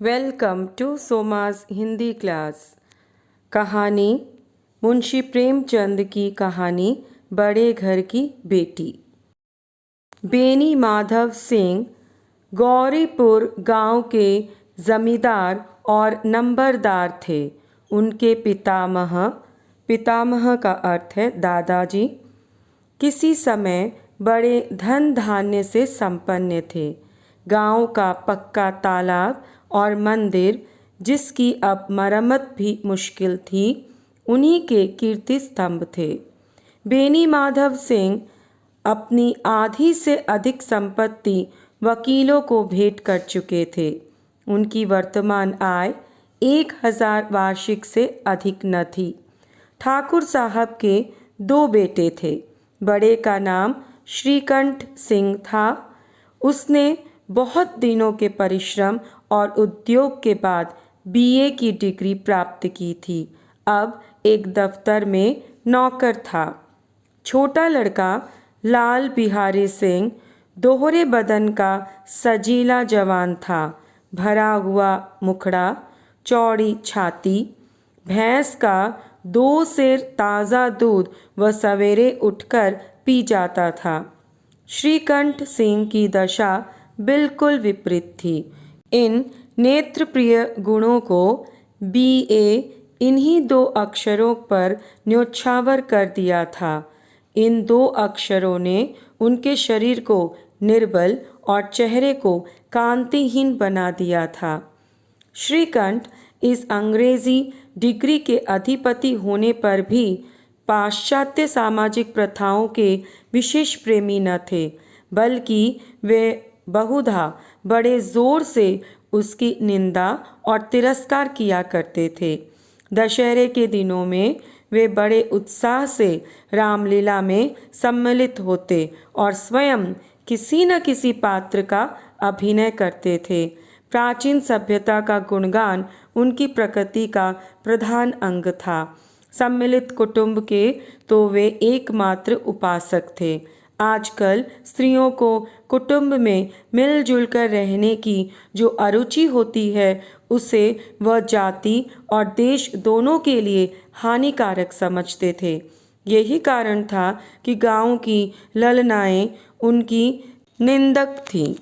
Welcome to Somas Hindi class. कहानी मुंशी प्रेमचंद की कहानी बड़े घर की बेटी। बेनी माधव सिंह गौरीपुर गांव के जमींदार और नंबरदार थे। उनके पितामह का अर्थ है दादाजी, किसी समय बड़े धन धान्य से संपन्न थे। गांव का पक्का तालाब और मंदिर, जिसकी अब मरम्मत भी मुश्किल थी, उन्हीं के कीर्ति स्तंभ थे। बेनी माधव सिंह अपनी आधी से अधिक संपत्ति वकीलों को भेंट कर चुके थे। उनकी वर्तमान आय 1000 वार्षिक से अधिक न थी। ठाकुर साहब के 2 बेटे थे। बड़े का नाम श्रीकंठ सिंह था। उसने बहुत दिनों के परिश्रम और उद्योग के बाद बीए की डिग्री प्राप्त की थी। अब एक दफ्तर में नौकर था। छोटा लड़का लाल बिहारी सिंह दोहरे बदन का सजीला जवान था। भरा हुआ मुखड़ा, चौड़ी छाती, भैंस का 2 सेर ताज़ा दूध वह सवेरे उठकर पी जाता था। श्रीकंठ सिंह की दशा बिल्कुल विपरीत थी। इन नेत्रप्रिय गुणों को बीए इन्हीं 2 अक्षरों पर न्योछावर कर दिया था। इन 2 अक्षरों ने उनके शरीर को निर्बल और चेहरे को कांतिहीन बना दिया था। श्रीकंठ इस अंग्रेजी डिग्री के अधिपति होने पर भी पाश्चात्य सामाजिक प्रथाओं के विशेष प्रेमी न थे, बल्कि वे बहुधा बड़े जोर से उसकी निंदा और तिरस्कार किया करते थे। दशहरे के दिनों में वे बड़े उत्साह से रामलीला में सम्मिलित होते और स्वयं किसी न किसी पात्र का अभिनय करते थे। प्राचीन सभ्यता का गुणगान उनकी प्रकृति का प्रधान अंग था। सम्मिलित कुटुंब के तो वे एकमात्र उपासक थे। आजकल स्त्रियों को कुटुंब में मिलजुल कर रहने की जो अरुचि होती है, उसे वह जाति और देश दोनों के लिए हानिकारक समझते थे। यही कारण था कि गांव की ललनाएं उनकी निंदक थीं।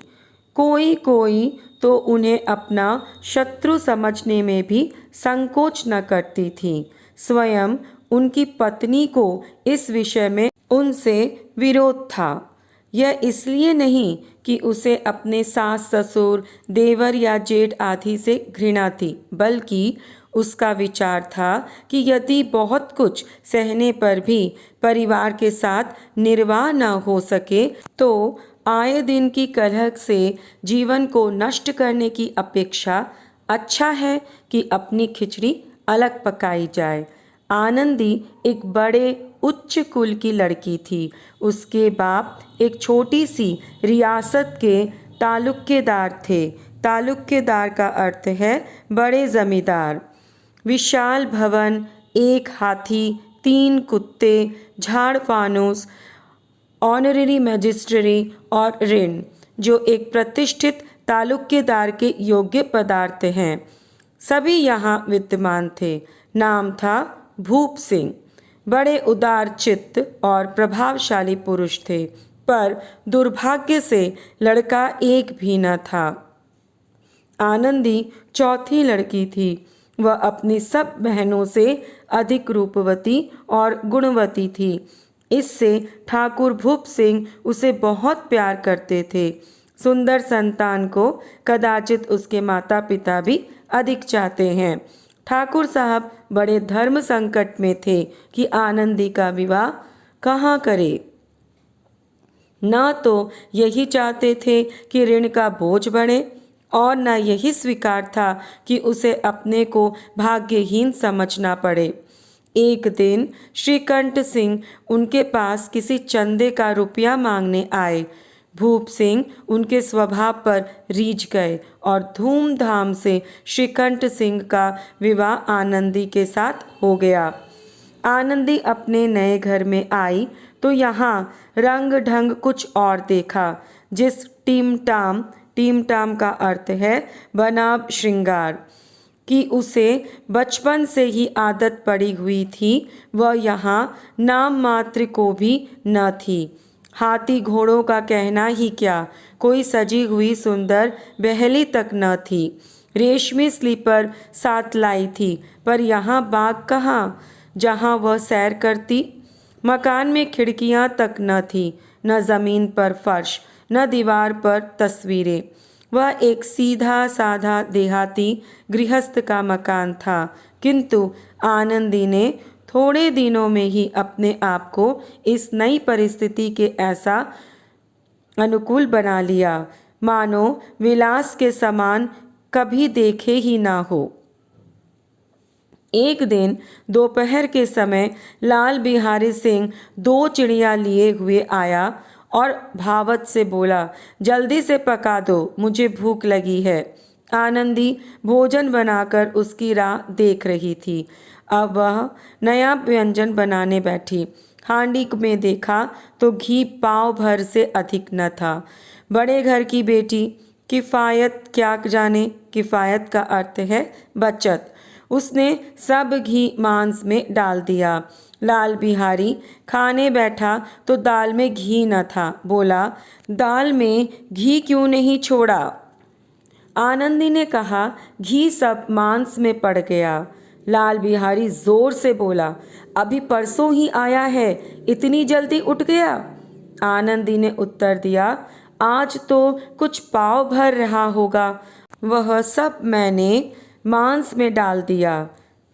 कोई कोई तो उन्हें अपना शत्रु समझने में भी संकोच न करती थी। स्वयं उनकी पत्नी को इस विषय में उनसे विरोध था। यह इसलिए नहीं कि उसे अपने सास ससुर, देवर या जेठ आदि से घृणा थी, बल्कि उसका विचार था कि यदि बहुत कुछ सहने पर भी परिवार के साथ निर्वाह न हो सके, तो आए दिन की कलह से जीवन को नष्ट करने की अपेक्षा अच्छा है कि अपनी खिचड़ी अलग पकाई जाए। आनंदी एक बड़े उच्च कुल की लड़की थी। उसके बाप एक छोटी सी रियासत के तालुक्यदार थे। तालुक्यदार का अर्थ है बड़े जमींदार। विशाल भवन, 1 हाथी, 3 कुत्ते, झाड़ फानूस, ऑनररी मजिस्ट्री और ऋण, जो एक प्रतिष्ठित तालुक्यदार के योग्य पदार्थ हैं, सभी यहाँ विद्यमान थे। नाम था भूप सिंह। बड़े उदार चित्त और प्रभावशाली पुरुष थे, पर दुर्भाग्य से लड़का एक भी न था। आनंदी चौथी लड़की थी। वह अपनी सब बहनों से अधिक रूपवती और गुणवती थी। इससे ठाकुर भूप सिंह उसे बहुत प्यार करते थे। सुंदर संतान को कदाचित उसके माता पिता भी अधिक चाहते हैं। ठाकुर साहब बड़े धर्म संकट में थे कि आनंदी का विवाह कहाँ करे। न तो यही चाहते थे कि ऋण का बोझ बढ़े, और न यही स्वीकार था कि उसे अपने को भाग्यहीन समझना पड़े। एक दिन श्रीकंठ सिंह उनके पास किसी चंदे का रुपया मांगने आए। भूप सिंह उनके स्वभाव पर रीझ गए और धूमधाम से श्रीकंठ सिंह का विवाह आनंदी के साथ हो गया। आनंदी अपने नए घर में आई तो यहाँ रंग ढंग कुछ और देखा। जिस टीम टाम टीम टाम का अर्थ है बनाव श्रृंगार की उसे बचपन से ही आदत पड़ी हुई थी, वह यहाँ नाम मात्र को भी न थी। हाथी घोड़ों का कहना ही क्या, कोई सजी हुई सुंदर बहली तक न थी। रेशमी स्लीपर साथ लाई थी, पर यहाँ बाग कहाँ जहाँ वह सैर करती। मकान में खिड़कियाँ तक न थी, न ज़मीन पर फर्श, न दीवार पर तस्वीरें। वह एक सीधा साधा देहाती गृहस्थ का मकान था, किंतु आनंदी ने थोड़े दिनों में ही अपने आप को इस नई परिस्थिति के ऐसा अनुकूल बना लिया मानो विलास के समान कभी देखे ही ना हो। एक दिन दोपहर के समय लाल बिहारी सिंह 2 चिड़िया लिए हुए आया और भावत से बोला, जल्दी से पका दो, मुझे भूख लगी है। आनंदी भोजन बनाकर उसकी राह देख रही थी। अब वह नया व्यंजन बनाने बैठी। हांडी में देखा तो घी पाव भर से अधिक न था। बड़े घर की बेटी किफ़ायत क्या जाने, किफ़ायत का अर्थ है बचत। उसने सब घी मांस में डाल दिया। लाल बिहारी खाने बैठा तो दाल में घी न था। बोला, दाल में घी क्यों नहीं छोड़ा? आनंदी ने कहा, घी सब मांस में पड़ गया। लाल बिहारी जोर से बोला, अभी परसों ही आया है, इतनी जल्दी उठ गया? आनंदी ने उत्तर दिया, आज तो कुछ पाव भर रहा होगा, वह सब मैंने मांस में डाल दिया।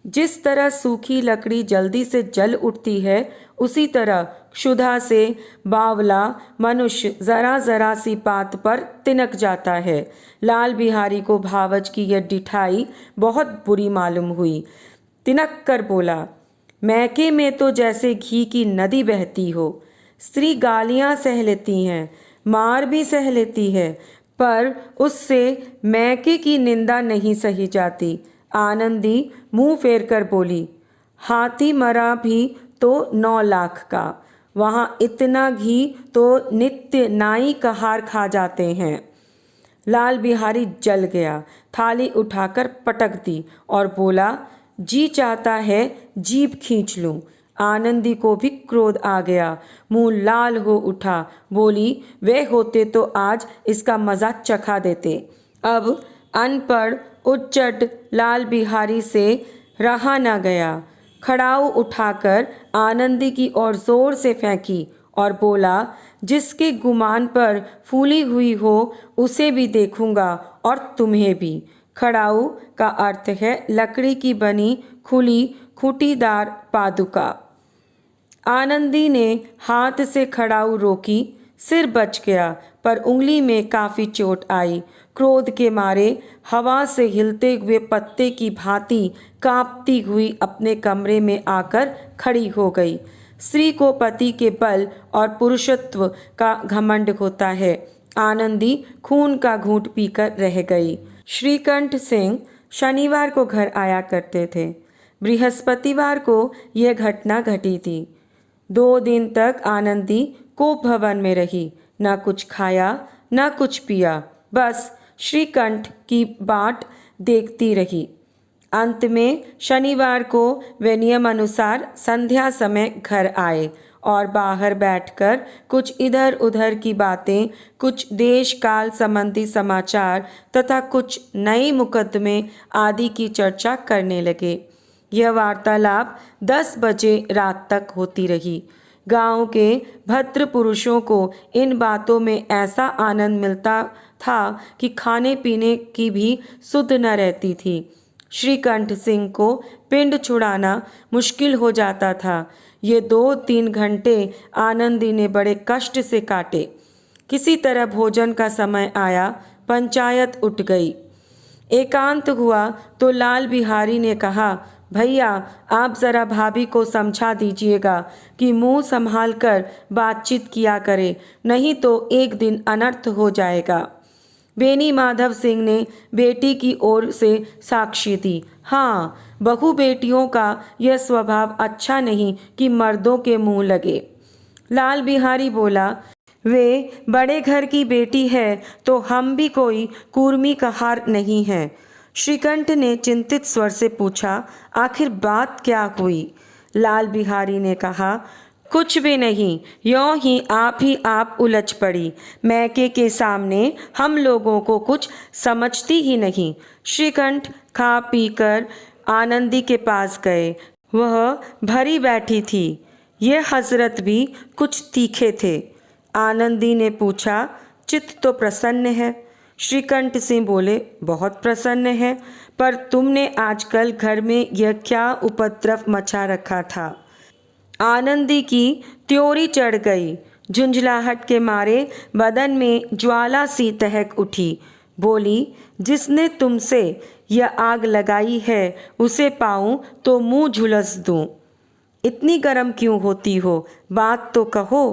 जिस तरह सूखी लकड़ी जल्दी से जल उठती है, उसी तरह क्षुधा से बावला मनुष्य जरा जरा सी बात पर तिनक जाता है। लाल बिहारी को भावच की यह डिठाई बहुत बुरी मालूम हुई। तिनक कर बोला, मैके में तो जैसे घी की नदी बहती हो। स्त्री गालियां सह लेती हैं, मार भी सह लेती है, पर उससे मैके की निंदा नहीं सही जाती। आनंदी मुंह फेर कर बोली, हाथी मरा भी तो 9 लाख का, वहाँ इतना घी तो नित्य नाई कहार खा जाते हैं। लाल बिहारी जल गया, थाली उठाकर पटक दी और बोला, जी चाहता है जीभ खींच लूं। आनंदी को भी क्रोध आ गया, मुंह लाल हो उठा। बोली, वे होते तो आज इसका मजा चखा देते। अब अनपढ़ उच्चट लाल बिहारी से रहा न गया। खड़ाऊ उठाकर आनंदी की ओर जोर से फेंकी और बोला, जिसके गुमान पर फूली हुई हो उसे भी देखूंगा और तुम्हें भी। खड़ाऊ का अर्थ है लकड़ी की बनी खुली खूंटीदार पादुका। आनंदी ने हाथ से खड़ाऊ रोकी, सिर बच गया, पर उंगली में काफी चोट आई। क्रोध के मारे हवा से हिलते हुए पत्ते की भांति कांपती हुई अपने कमरे में आकर खड़ी हो गई। स्त्री को पति के बल और पुरुषत्व का घमंड होता है। आनंदी खून का घूंट पीकर रह गई। श्रीकंठ सिंह शनिवार को घर आया करते थे। बृहस्पतिवार को यह घटना घटी थी। 2 दिन तक आनंदी कोप भवन में रही, न कुछ खाया न कुछ पिया, बस श्रीकंठ की बाट देखती रही। अंत में शनिवार को वे नियम अनुसार संध्या समय घर आए और बाहर बैठकर कुछ इधर उधर की बातें, कुछ देश काल संबंधी समाचार तथा कुछ नए मुकदमे आदि की चर्चा करने लगे। यह वार्तालाप 10 बजे रात तक होती रही। गांव के भद्र पुरुषों को इन बातों में ऐसा आनंद मिलता था कि खाने पीने की भी सुध न रहती थी। श्रीकंठ सिंह को पिंड छुड़ाना मुश्किल हो जाता था। ये 2-3 घंटे आनंदी ने बड़े कष्ट से काटे। किसी तरह भोजन का समय आया, पंचायत उठ गई। एकांत हुआ तो लाल बिहारी ने कहा, भैया आप ज़रा भाभी को समझा दीजिएगा कि मुंह संभाल कर बातचीत किया करे, नहीं तो एक दिन अनर्थ हो जाएगा। बेनी माधव सिंह ने बेटी की ओर से साक्षी दी। हाँ, बहू बेटियों का यह स्वभाव अच्छा नहीं कि मर्दों के मुंह लगे। लाल बिहारी बोला, वे बड़े घर की बेटी है तो हम भी कोई कूर्मी कहार नहीं हैं। श्रीकंठ ने चिंतित स्वर से पूछा, आखिर बात क्या हुई? लाल बिहारी ने कहा, कुछ भी नहीं, यों ही आप उलझ पड़ी। मैके के सामने हम लोगों को कुछ समझती ही नहीं। श्रीकंठ खा पी कर आनंदी के पास गए। वह भरी बैठी थी। ये हजरत भी कुछ तीखे थे। आनंदी ने पूछा, चित्त तो प्रसन्न है? श्रीकंठ सिंह बोले, बहुत प्रसन्न है, पर तुमने आजकल घर में यह क्या उपद्रव मचा रखा था? आनंदी की त्योरी चढ़ गई। झुंझलाहट के मारे बदन में ज्वाला सी तहक उठी। बोली, जिसने तुमसे यह आग लगाई है उसे पाऊं तो मुंह झुलस दूं। इतनी गर्म क्यों होती हो? बात तो कहो।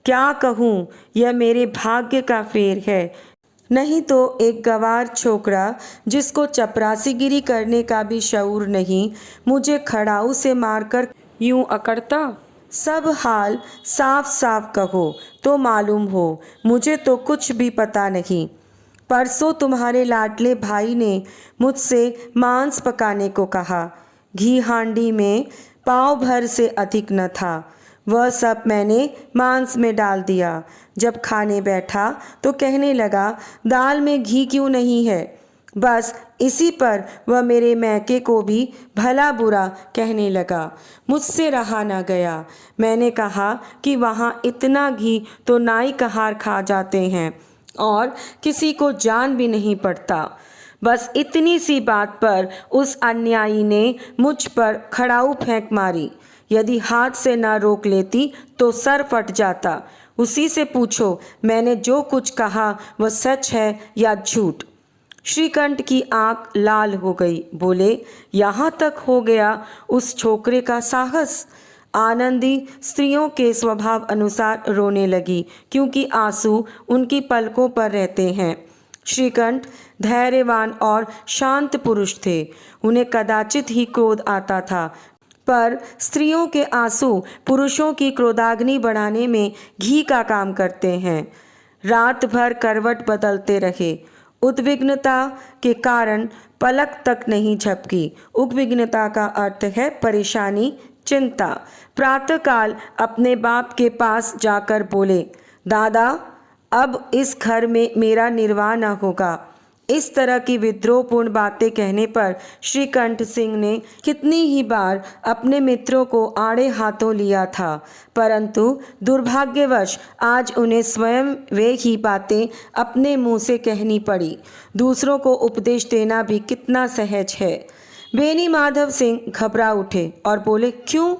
क्या कहूँ, यह मेरे भाग्य का फेर है। नहीं तो एक गवार छोकरा जिसको चपरासीगिरी करने का भी शऊर नहीं, मुझे खड़ाऊ से मारकर यूं अकड़ता। सब हाल साफ साफ कहो तो मालूम हो, मुझे तो कुछ भी पता नहीं। परसों तुम्हारे लाडले भाई ने मुझसे मांस पकाने को कहा। घी हांडी में पाव भर से अधिक न था। वह सब मैंने मांस में डाल दिया। जब खाने बैठा तो कहने लगा, दाल में घी क्यों नहीं है? बस इसी पर वह मेरे मैके को भी भला बुरा कहने लगा। मुझसे रहा न गया। मैंने कहा कि वहाँ इतना घी तो नाई कहार खा जाते हैं और किसी को जान भी नहीं पड़ता। बस इतनी सी बात पर उस अन्यायी ने मुझ पर खड़ाऊ फेंक मारी। यदि हाथ से न रोक लेती तो सर फट जाता। उसी से पूछो मैंने जो कुछ कहा वह सच है या झूठ। श्रीकंठ की आंख लाल हो गई। बोले, यहाँ तक हो गया उस छोकरे का साहस? आनंदी स्त्रियों के स्वभाव अनुसार रोने लगी, क्योंकि आंसू उनकी पलकों पर रहते हैं। श्रीकंठ धैर्यवान और शांत पुरुष थे। उन्हें कदाचित ही क्रोध आता था, पर स्त्रियों के आंसू पुरुषों की क्रोधाग्नि बढ़ाने में घी का काम करते हैं। रात भर करवट बदलते रहे। उद्विग्नता के कारण पलक तक नहीं झपकी। उद्विग्नता का अर्थ है परेशानी, चिंता। प्रातःकाल अपने बाप के पास जाकर बोले, दादा, अब इस घर में मेरा निर्वाह न होगा। इस तरह की विद्रोहपूर्ण बातें कहने पर श्रीकंठ सिंह ने कितनी ही बार अपने मित्रों को आड़े हाथों लिया था, परंतु दुर्भाग्यवश आज उन्हें स्वयं वे ही बातें अपने मुंह से कहनी पड़ी। दूसरों को उपदेश देना भी कितना सहज है। बेनी माधव सिंह घबरा उठे और बोले, क्यों?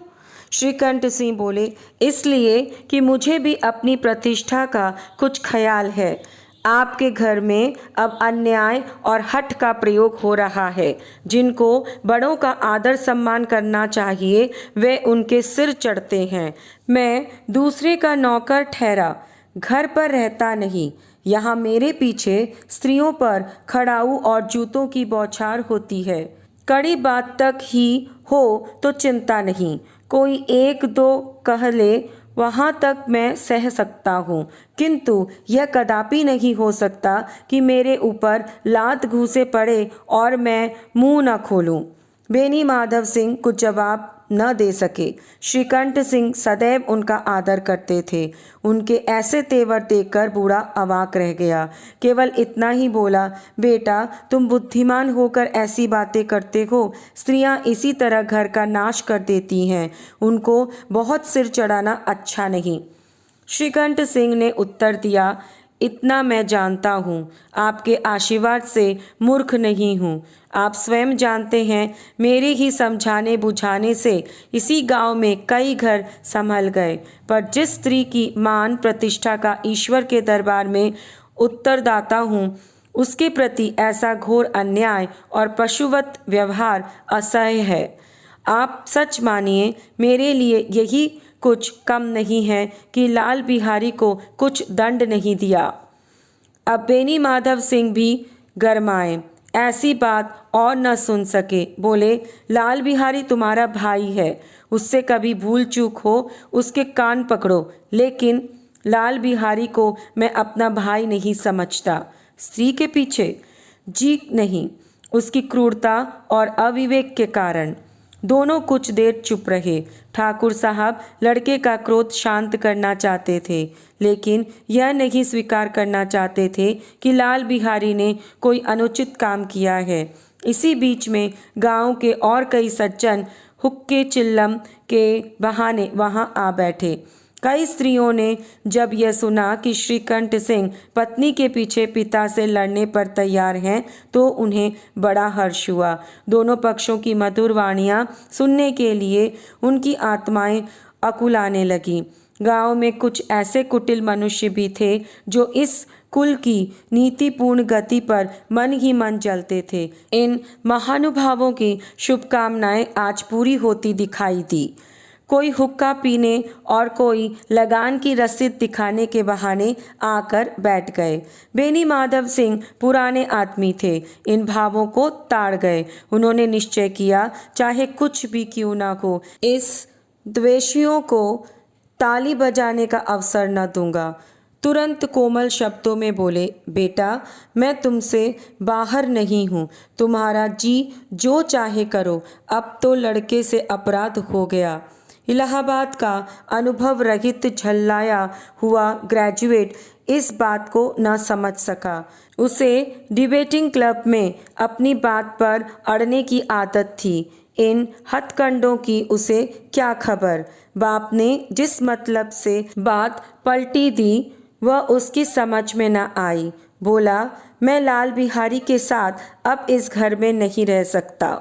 श्रीकंठ सिंह बोले, इसलिए कि मुझे भी अपनी प्रतिष्ठा का कुछ ख्याल है। आपके घर में अब अन्याय और हठ का प्रयोग हो रहा है। जिनको बड़ों का आदर सम्मान करना चाहिए वे उनके सिर चढ़ते हैं। मैं दूसरे का नौकर ठहरा, घर पर रहता नहीं। यहाँ मेरे पीछे स्त्रियों पर खड़ाऊ और जूतों की बौछार होती है। कड़ी बात तक ही हो तो चिंता नहीं, कोई एक दो कह ले वहाँ तक मैं सह सकता हूँ, किंतु यह कदापि नहीं हो सकता कि मेरे ऊपर लात घूंसे पड़े और मैं मुंह न खोलूँ। बेनी माधव सिंह कुछ जवाब न दे सके। श्रीकंठ सिंह सदैव उनका आदर करते थे। उनके ऐसे तेवर देखकर बूढ़ा अवाक रह गया। केवल इतना ही बोला, बेटा, तुम बुद्धिमान होकर ऐसी बातें करते हो। स्त्रियां इसी तरह घर का नाश कर देती हैं। उनको बहुत सिर चढ़ाना अच्छा नहीं। श्रीकंठ सिंह ने उत्तर दिया, इतना मैं जानता हूँ, आपके आशीर्वाद से मूर्ख नहीं हूँ। आप स्वयं जानते हैं, मेरे ही समझाने बुझाने से इसी गांव में कई घर संभल गए, पर जिस स्त्री की मान प्रतिष्ठा का ईश्वर के दरबार में उत्तरदाता हूँ, उसके प्रति ऐसा घोर अन्याय और पशुवत व्यवहार असह्य है। आप सच मानिए, मेरे लिए यही कुछ कम नहीं है कि लाल बिहारी को कुछ दंड नहीं दिया। अब बेनी माधव सिंह भी गरमाए, ऐसी बात और न सुन सके। बोले, लाल बिहारी तुम्हारा भाई है, उससे कभी भूल चूक हो उसके कान पकड़ो, लेकिन लाल बिहारी को मैं अपना भाई नहीं समझता। स्त्री के पीछे? जी नहीं, उसकी क्रूरता और अविवेक के कारण। दोनों कुछ देर चुप रहे। ठाकुर साहब लड़के का क्रोध शांत करना चाहते थे, लेकिन यह नहीं स्वीकार करना चाहते थे कि लाल बिहारी ने कोई अनुचित काम किया है। इसी बीच में गांव के और कई सज्जन हुक्के चिल्लम के बहाने वहां आ बैठे। कई स्त्रियों ने जब यह सुना कि श्रीकंठ सिंह पत्नी के पीछे पिता से लड़ने पर तैयार हैं तो उन्हें बड़ा हर्ष हुआ। दोनों पक्षों की मधुर वाणियाँ सुनने के लिए उनकी आत्माएं अकुलाने लगीं। गांव में कुछ ऐसे कुटिल मनुष्य भी थे जो इस कुल की नीतिपूर्ण गति पर मन ही मन जलते थे। इन महानुभावों की शुभकामनाएं आज पूरी होती दिखाई दी। कोई हुक्का पीने और कोई लगान की रसीद दिखाने के बहाने आकर बैठ गए। बेनी माधव सिंह पुराने आदमी थे, इन भावों को ताड़ गए। उन्होंने निश्चय किया, चाहे कुछ भी क्यों ना हो, इस द्वेषियों को ताली बजाने का अवसर न दूंगा। तुरंत कोमल शब्दों में बोले, बेटा मैं तुमसे बाहर नहीं हूँ, तुम्हारा जी जो चाहे करो, अब तो लड़के से अपराध हो गया। इलाहाबाद का अनुभव रहित झल्लाया हुआ ग्रेजुएट इस बात को न समझ सका। उसे डिबेटिंग क्लब में अपनी बात पर अड़ने की आदत थी। इन हथकंडों की उसे क्या खबर। बाप ने जिस मतलब से बात पलटी दी वह उसकी समझ में न आई। बोला, मैं लाल बिहारी के साथ अब इस घर में नहीं रह सकता।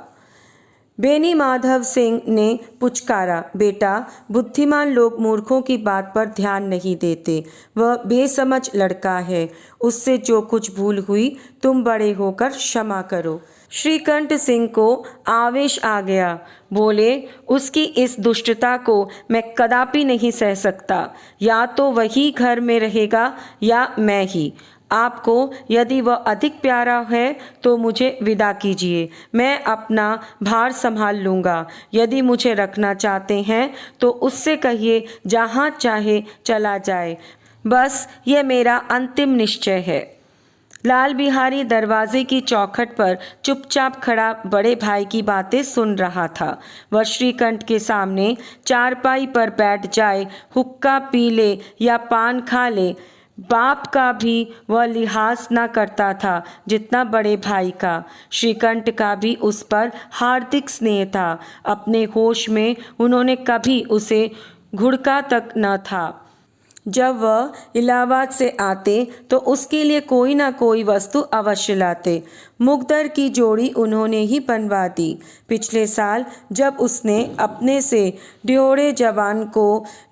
बेनी माधव सिंह ने पुचकारा, बेटा बुद्धिमान लोग मूर्खों की बात पर ध्यान नहीं देते। वह बेसमझ लड़का है, उससे जो कुछ भूल हुई तुम बड़े होकर क्षमा करो। श्रीकंठ सिंह को आवेश आ गया। बोले, उसकी इस दुष्टता को मैं कदापि नहीं सह सकता। या तो वही घर में रहेगा या मैं ही। आपको यदि वह अधिक प्यारा है तो मुझे विदा कीजिए, मैं अपना भार संभाल लूँगा। यदि मुझे रखना चाहते हैं तो उससे कहिए जहाँ चाहे चला जाए। बस ये मेरा अंतिम निश्चय है। लाल बिहारी दरवाजे की चौखट पर चुपचाप खड़ा बड़े भाई की बातें सुन रहा था। वह श्रीकंठ के सामने चारपाई पर बैठ जाए, हुक्का पी ले या पान खा ले, बाप का भी वह लिहाज न करता था जितना बड़े भाई का। श्रीकंठ का भी उस पर हार्दिक स्नेह था। अपने होश में उन्होंने कभी उसे घुड़का तक न था। जब वह इलाहाबाद से आते तो उसके लिए कोई ना कोई वस्तु अवश्य लाते। मुकद्दर की जोड़ी उन्होंने ही बनवा दी। पिछले साल जब उसने अपने से ड्योढ़े जवान को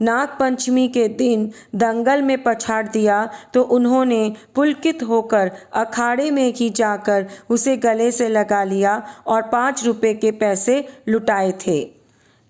नाग पंचमी के दिन दंगल में पछाड़ दिया तो उन्होंने पुलकित होकर अखाड़े में ही जाकर उसे गले से लगा लिया और 5 रुपए के पैसे लुटाए थे।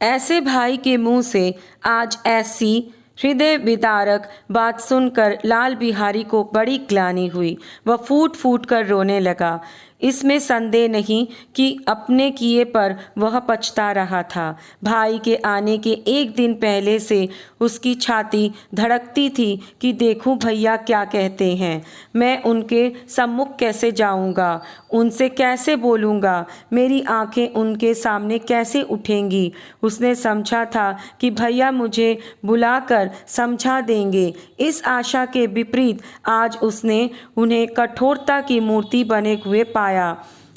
ऐसे भाई के मुंह से आज ऐसी हृदय विदारक बात सुनकर लाल बिहारी को बड़ी ग्लानि हुई। वह फूट फूट कर रोने लगा। इसमें संदेह नहीं कि अपने किए पर वह पछता रहा था। भाई के आने के एक दिन पहले से उसकी छाती धड़कती थी कि देखूं भैया क्या कहते हैं, मैं उनके सम्मुख कैसे जाऊंगा, उनसे कैसे बोलूंगा, मेरी आंखें उनके सामने कैसे उठेंगी। उसने समझा था कि भैया मुझे बुलाकर समझा देंगे। इस आशा के विपरीत आज उसने उन्हें कठोरता की मूर्ति बने हुए पाया।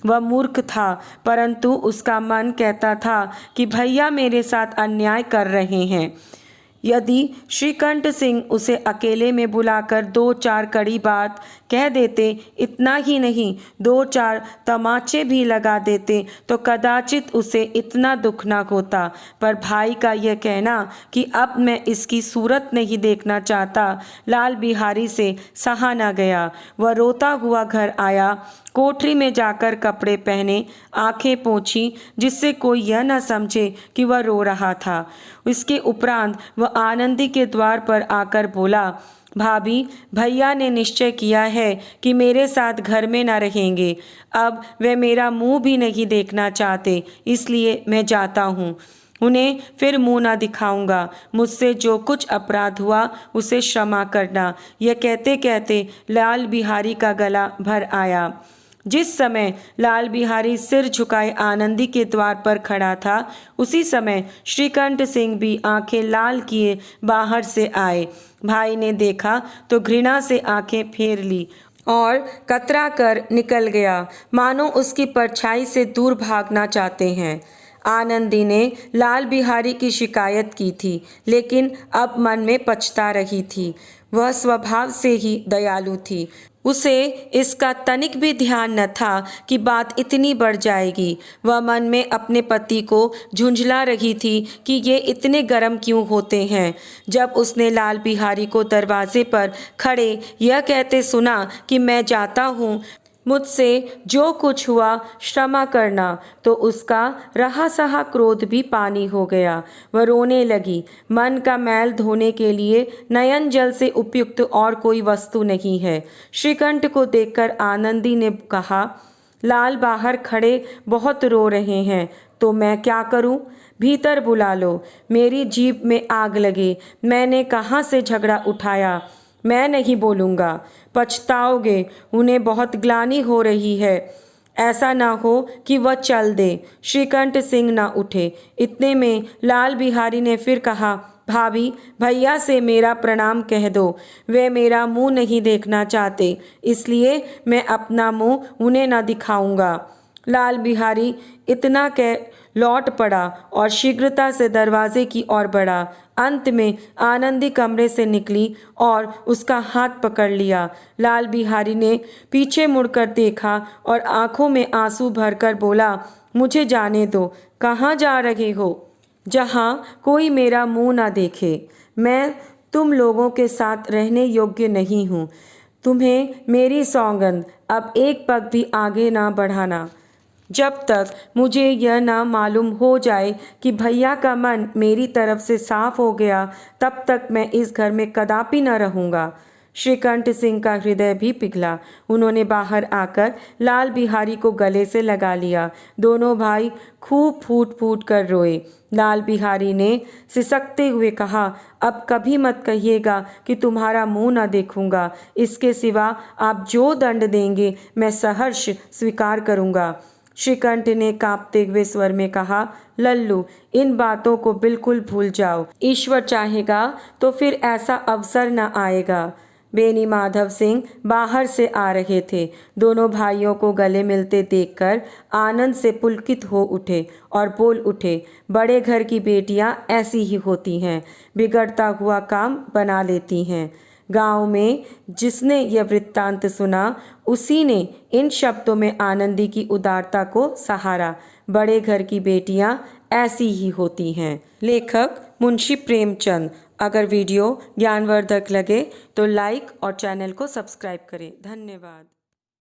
वह मूर्ख था, परंतु उसका मन कहता था कि भैया मेरे साथ अन्याय कर रहे हैं। यदि श्रीकंठ सिंह उसे अकेले में बुलाकर 2-4 कड़ी बात कह देते, इतना ही नहीं 2-4 तमाचे भी लगा देते तो कदाचित उसे इतना दुख न होता। पर भाई का यह कहना कि अब मैं इसकी सूरत नहीं देखना चाहता, लाल बिहारी से सहा न गया। वह रोता हुआ घर आया, कोठरी में जाकर कपड़े पहने, आंखें पोंछी जिससे कोई यह न समझे कि वह रो रहा था। इसके उपरांत वह आनंदी के द्वार पर आकर बोला, भाभी भैया ने निश्चय किया है कि मेरे साथ घर में न रहेंगे। अब वे मेरा मुंह भी नहीं देखना चाहते, इसलिए मैं जाता हूँ। उन्हें फिर मुंह ना दिखाऊंगा। मुझसे जो कुछ अपराध हुआ उसे क्षमा करना। यह कहते कहते लाल बिहारी का गला भर आया। जिस समय लाल बिहारी सिर झुकाए आनंदी के द्वार पर खड़ा था, उसी समय श्रीकंठ सिंह भी आंखें लाल किए बाहर से आए। भाई ने देखा तो घृणा से आंखें फेर ली और कतरा कर निकल गया, मानो उसकी परछाई से दूर भागना चाहते हैं। आनंदी ने लाल बिहारी की शिकायत की थी, लेकिन अब मन में पछता रही थी। वह स्वभाव से ही दयालु थी। उसे इसका तनिक भी ध्यान न था कि बात इतनी बढ़ जाएगी। वह मन में अपने पति को झुंझला रही थी कि ये इतने गर्म क्यों होते हैं। जब उसने लाल बिहारी को दरवाजे पर खड़े यह कहते सुना कि मैं जाता हूँ, मुझसे जो कुछ हुआ क्षमा करना, तो उसका रहा सहा क्रोध भी पानी हो गया। वह रोने लगी। मन का मैल धोने के लिए नयन जल से उपयुक्त और कोई वस्तु नहीं है। श्रीकंठ को देखकर आनंदी ने कहा, लाल बाहर खड़े बहुत रो रहे हैं, तो मैं क्या करूं? भीतर बुला लो। मेरी जीभ में आग लगे। मैंने कहाँ से झगड़ा उठाया? मैं नहीं बोलूँगा, पछताओगे। उन्हें बहुत ग्लानि हो रही है। ऐसा ना हो कि वह चल दे। श्रीकंठ सिंह ना उठे। इतने में लाल बिहारी ने फिर कहा, भाभी, भैया से मेरा प्रणाम कह दो। वे मेरा मुंह नहीं देखना चाहते, इसलिए मैं अपना मुंह उन्हें ना दिखाऊंगा। लाल बिहारी इतना कह लौट पड़ा और शीघ्रता से दरवाजे की ओर बढ़ा। अंत में आनंदी कमरे से निकली और उसका हाथ पकड़ लिया। लाल बिहारी ने पीछे मुड़कर देखा और आंखों में आंसू भरकर बोला, मुझे जाने दो। कहाँ जा रहे हो? जहाँ कोई मेरा मुंह ना देखे। मैं तुम लोगों के साथ रहने योग्य नहीं हूँ। तुम्हें मेरी सौगंध, अब एक पग भी आगे ना बढ़ाना। जब तक मुझे यह ना मालूम हो जाए कि भैया का मन मेरी तरफ से साफ हो गया, तब तक मैं इस घर में कदापि न रहूँगा। श्रीकंठ सिंह का हृदय भी पिघला। उन्होंने बाहर आकर लाल बिहारी को गले से लगा लिया। दोनों भाई खूब फूट फूट कर रोए। लाल बिहारी ने सिसकते हुए कहा, अब कभी मत कहिएगा कि तुम्हारा मुंह न देखूंगा। इसके सिवा आप जो दंड देंगे मैं सहर्ष स्वीकार करूंगा। श्रीकंठ ने कांपते हुए स्वर में कहा, लल्लू, इन बातों को बिल्कुल भूल जाओ। ईश्वर चाहेगा तो फिर ऐसा अवसर न आएगा। बेनी माधव सिंह बाहर से आ रहे थे। दोनों भाइयों को गले मिलते देखकर आनंद से पुलकित हो उठे और बोल उठे, बड़े घर की बेटियां ऐसी ही होती हैं, बिगड़ता हुआ काम बना लेती हैं। गांव में जिसने यह वृत्तांत सुना, उसी ने इन शब्दों में आनंदी की उदारता को सहारा। बड़े घर की बेटियां ऐसी ही होती हैं। लेखक मुंशी प्रेमचंद। अगर वीडियो ज्ञानवर्धक लगे तो लाइक और चैनल को सब्सक्राइब करें। धन्यवाद।